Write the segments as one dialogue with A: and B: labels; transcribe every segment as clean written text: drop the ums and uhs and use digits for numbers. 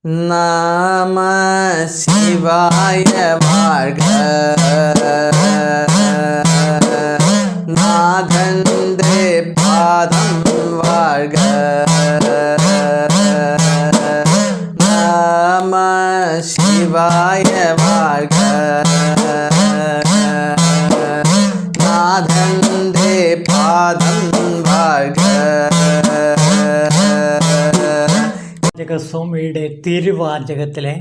A: நம சிவாய வாழ்க. நாதந்தே பாதம் வாழ்க. நம சிவாய வாழ்க. நாதந்தே பாதம் வாழ்க.
B: സ്വാമിയുടെ തിരുവാചകത്തിലെ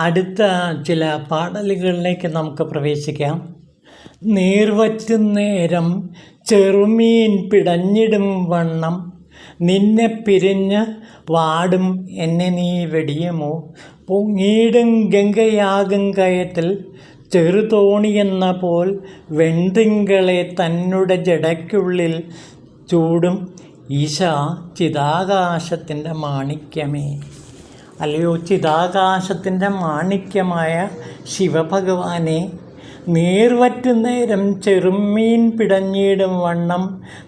B: അടുത്ത ചില പാടലുകളിലേക്ക് നമുക്ക് പ്രവേശിക്കാം. നീർവറ്റും നേരം ചെറുമീൻ പിടഞ്ഞിടും വണ്ണം നിന്നെ പിരിഞ്ഞ് വാടും എന്നെ നീ വെടിയുമോ. പൊങ്ങിയിടും ഗംഗയാകും കയത്തിൽ ചെറുതോണിയെന്ന പോൽ വെൺതിങ്കളെ തന്നെ ജടയ്ക്കുള്ളിൽ ചൂടും ഈശാ ചിതാകാശത്തിൻ്റെ മാണിക്യമേ. അല്ലയോ ചിതാകാശത്തിൻ്റെ മാണിക്യമായ ശിവഭഗവാനെ, നീർവറ്റുന്നേരം ചെറുമീൻ പിടഞ്ഞിടും വണ്ണം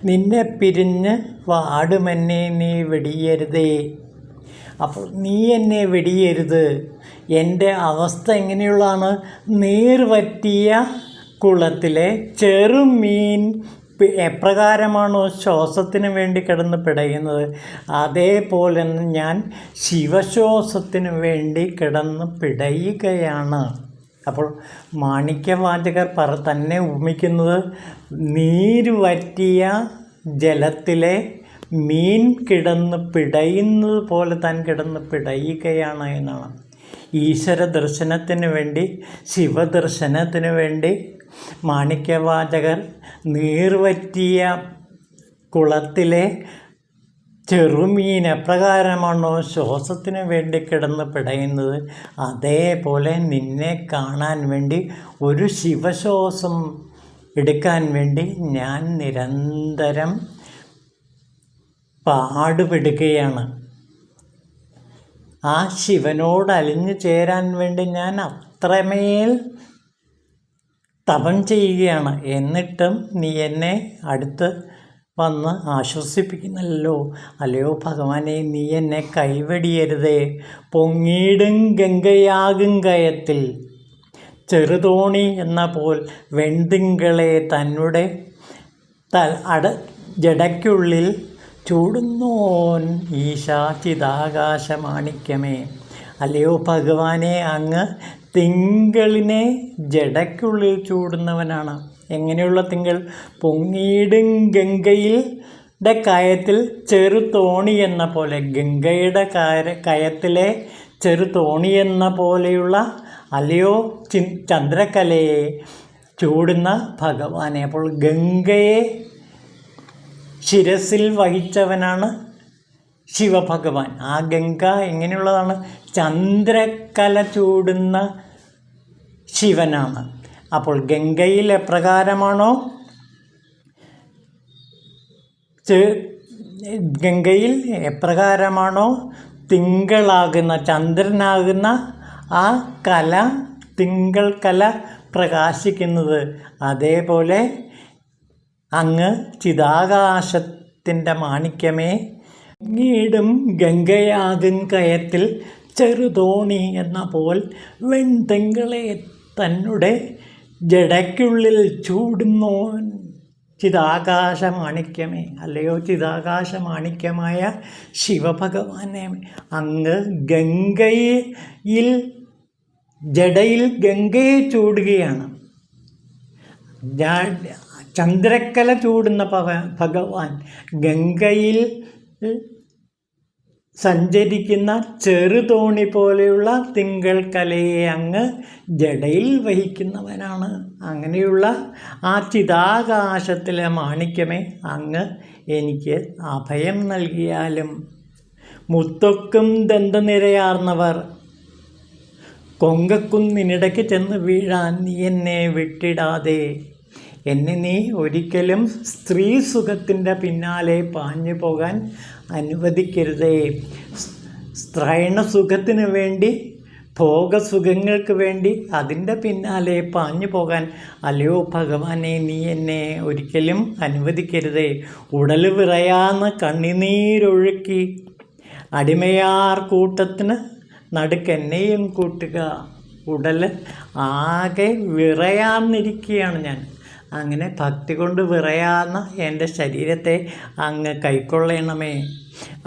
B: നിന്നെ പിരിഞ്ഞ് വാടുമെന്നെ നീ വെടിയരുതേ. അപ്പോൾ നീ എന്നെ വെടിയരുത്. എൻ്റെ അവസ്ഥ എങ്ങനെയുള്ളതാണ്? നീർവറ്റിയ കുളത്തിലെ ചെറുമീൻ എപ്രകാരമാണോ ശ്വാസത്തിന് വേണ്ടി കിടന്ന് പിടയുന്നത്, അതേപോലെ ഞാൻ ശിവശ്വാസത്തിന് വേണ്ടി കിടന്ന് പിടയുകയാണ്. അപ്പോൾ മാണിക്യവാചകർ തന്നെ ഉപമിക്കുന്നത് നീര് വറ്റിയ ജലത്തിലെ മീൻ കിടന്ന് പിടയുന്നത് പോലെ താൻ കിടന്ന് പിടയുകയാണ് എന്നാണ്. ഈശ്വര ദർശനത്തിന് വേണ്ടി, ശിവദർശനത്തിന് വേണ്ടി മാണിക്യവാചകർ നീർവറ്റിയ കുളത്തിലെ ചെറുമീൻ എപ്രകാരമാണോ ശ്വാസത്തിന് വേണ്ടി കിടന്ന് പിടയുന്നത്, അതേപോലെ നിന്നെ കാണാൻ വേണ്ടി ഒരു ശിവശ്വാസം എടുക്കാൻ വേണ്ടി ഞാൻ നിരന്തരം പാടുപെടുകയാണ്. ആ ശിവനോട് അലിഞ്ഞു ചേരാൻ വേണ്ടി ഞാൻ അത്രമേൽ തപം ചെയ്യുകയാണ്. എന്നിട്ടും നീ എന്നെ അടുത്ത് വന്ന് ആശ്വസിപ്പിക്കുന്നല്ലോ. അല്ലയോ ഭഗവാനെ, നീ എന്നെ കൈവെടിയരുതേ. പൊങ്ങിയിടും ഗംഗയാകും കയത്തിൽ ചെറുതോണി എന്ന പോൽ വെൺതിങ്കളെ തന്നെ ജടയ്ക്കുള്ളിൽ ചൂടുന്നോൻ ഈശാ ചിതാകാശമാണിക്യമേ. അല്ലയോ ഭഗവാനെ, അങ്ങ് തിങ്കളിനെ ജടയ്ക്കുള്ളിൽ ചൂടുന്നവനാണ്. എങ്ങനെയുള്ള തിങ്കൾ? പൊങ്ങിയിടും ഗംഗയുടെ കയത്തിൽ ചെറുതോണി എന്ന പോലെ, ഗംഗയുടെ കയത്തിലെ ചെറുതോണി എന്ന പോലെയുള്ള അല്ലയോ ചന്ദ്രകലയെ ചൂടുന്ന ഭഗവാനെ. അപ്പോൾ ഗംഗയെ ശിരസിൽ വഹിച്ചവനാണ് ശിവഭഗവാൻ. ആ ഗംഗ എങ്ങനെയുള്ളതാണ്? ചന്ദ്രക്കല ചൂടുന്ന ശിവനാണ്. അപ്പോൾ ഗംഗയിൽ എപ്രകാരമാണോ തിങ്കളാകുന്ന, ചന്ദ്രനാകുന്ന ആ കല, തിങ്കൾ കല പ്രകാശിക്കുന്നത്, അതേപോലെ അങ്ങ് ചിതാകാശത്തിൻ്റെ മാണിക്യമേ, പൊങ്ങിയിടും ഗംഗയാകും കയത്തിൽ ചെറുതോണി എന്ന പോൽ വെൺതിങ്കളെ തന്നെ ജടയ്ക്കുള്ളിൽ ചൂടുന്നോൻ ചിതാകാശമാണിക്യമേ. അല്ലയോ ചിതാകാശമാണിക്യമായ ശിവഭഗവാനെ, അങ്ങ് ഗംഗയിൽ ജടയിൽ ഗംഗയെ ചൂടുകയാണ്. ചന്ദ്രക്കല ചൂടുന്ന ഭഗവാൻ ഗംഗയിൽ സഞ്ചരിക്കുന്ന ചെറുതോണി പോലെയുള്ള തിങ്കൾ കലയെ അങ്ങ് ജടയിൽ വഹിക്കുന്നവനാണ്. അങ്ങനെയുള്ള ആ ചിതാകാശത്തിലെ മാണിക്യമേ, അങ്ങ് എനിക്ക് അഭയം നൽകിയാലും. മുത്തൊക്കും ദന്തനിരയാർന്നവർ കൊങ്കക്കുന്നിനിടയ്ക്ക് ചെന്ന് വീഴാൻ നീ എന്നെ വിട്ടിടാതെ. എന്നെ നീ ഒരിക്കലും സ്ത്രീ സുഖത്തിൻ്റെ പിന്നാലെ പാഞ്ഞു പോകാൻ അനുവദിക്കരുതേ. സ്ത്രൈണസുഖത്തിന് വേണ്ടി, ഭോഗസുഖങ്ങൾക്ക് വേണ്ടി അതിൻ്റെ പിന്നാലെ പാഞ്ഞു പോകാൻ അല്ലയോ ഭഗവാനെ, നീ എന്നെ ഒരിക്കലും അനുവദിക്കരുതേ. ഉടൽ വിറയാന്ന് കണ്ണുനീരൊഴുക്കി അടിമയാർ കൂട്ടത്തിന് നടുക്കെന്നെയും കൂട്ടുക. ഉടൽ ആകെ വിറയാർന്നിരിക്കുകയാണ് ഞാൻ. അങ്ങനെ ഭക്തി കൊണ്ട് വിറയാർന്ന എൻ്റെ ശരീരത്തെ അങ്ങ് കൈക്കൊള്ളണമേ.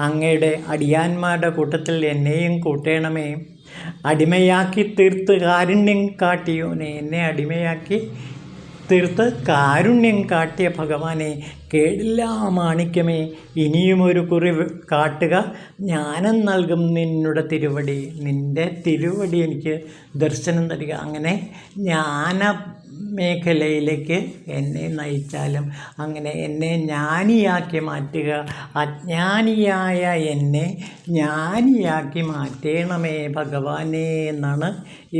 B: അങ്ങയുടെ അടിയാന്മാരുടെ കൂട്ടത്തിൽ എന്നെയും കൂട്ടണമേ. അടിമയാക്കി തീർത്ത് കാരുണ്യം കാട്ടിയോനെ, എന്നെ അടിമയാക്കി തീർത്ത് കാരുണ്യം കാട്ടിയ ഭഗവാനെ, കേടില്ലാ മാണിക്യമേ, ഇനിയും ഒരു കുറി കാട്ടുക, ജ്ഞാനം നൽകും നിന്നുടെ തിരുവടി. നിൻ്റെ തിരുവടി എനിക്ക് ദർശനം തരിക. അങ്ങനെ ജ്ഞാന മേഖലയിലേക്ക് എന്നെ നയിച്ചാലും അങ്ങനെ എന്നെ ജ്ഞാനിയാക്കി മാറ്റുക. അജ്ഞാനിയായ എന്നെ ജ്ഞാനിയാക്കി മാറ്റണമേ ഭഗവാനേ എന്നാണ്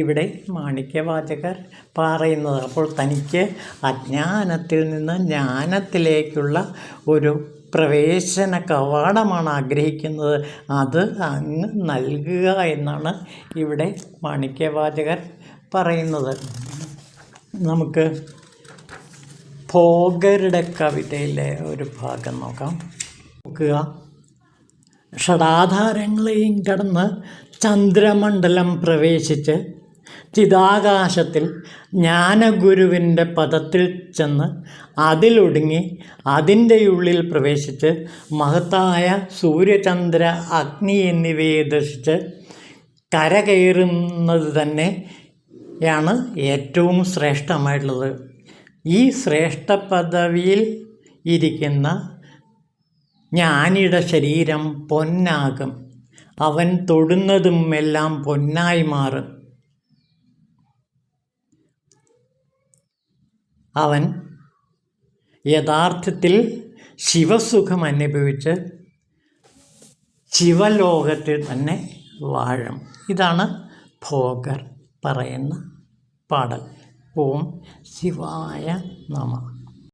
B: ഇവിടെ മാണിക്യവാചകർ പറയുന്നത്. അപ്പോൾ തനിക്ക് അജ്ഞാനത്തിൽ നിന്ന് ജ്ഞാനത്തിലേക്കുള്ള ഒരു പ്രവേശന കവാടമാണ് ആഗ്രഹിക്കുന്നത്. അത് അങ്ങ് നൽകുക എന്നാണ് ഇവിടെ മാണിക്യവാചകർ പറയുന്നത്. നമുക്ക് ഭോഗരുടെ കവിതയിലെ ഒരു ഭാഗം നോക്കാം. നോക്കുക. ഷടാധാരങ്ങളെയും കടന്ന് ചന്ദ്രമണ്ഡലം പ്രവേശിച്ച് ചിതാകാശത്തിൽ ജ്ഞാനഗുരുവിൻ്റെ പദത്തിൽ ചെന്ന് അതിലൊടുങ്ങി അതിൻ്റെ ഉള്ളിൽ പ്രവേശിച്ച് മഹത്തായ സൂര്യചന്ദ്ര അഗ്നി എന്നിവയെ ദർശിച്ച് കരകയറുന്നത് തന്നെയാണ് ഏറ്റവും ശ്രേഷ്ഠമായിട്ടുള്ളത്. ഈ ശ്രേഷ്ഠ പദവിയിൽ ഇരിക്കുന്ന ജ്ഞാനിയുടെ ശരീരം പൊന്നാകും. അവൻ തൊടുന്നതും എല്ലാം പൊന്നായി മാറും. അവൻ യഥാർത്ഥത്തിൽ ശിവസുഖം അനുഭവിച്ച് ശിവലോകത്തിൽ തന്നെ വാഴും. ഇതാണ് ഭോഗർ പറയുന്ന പാടൽ. ഓം ശിവായ നമഃ.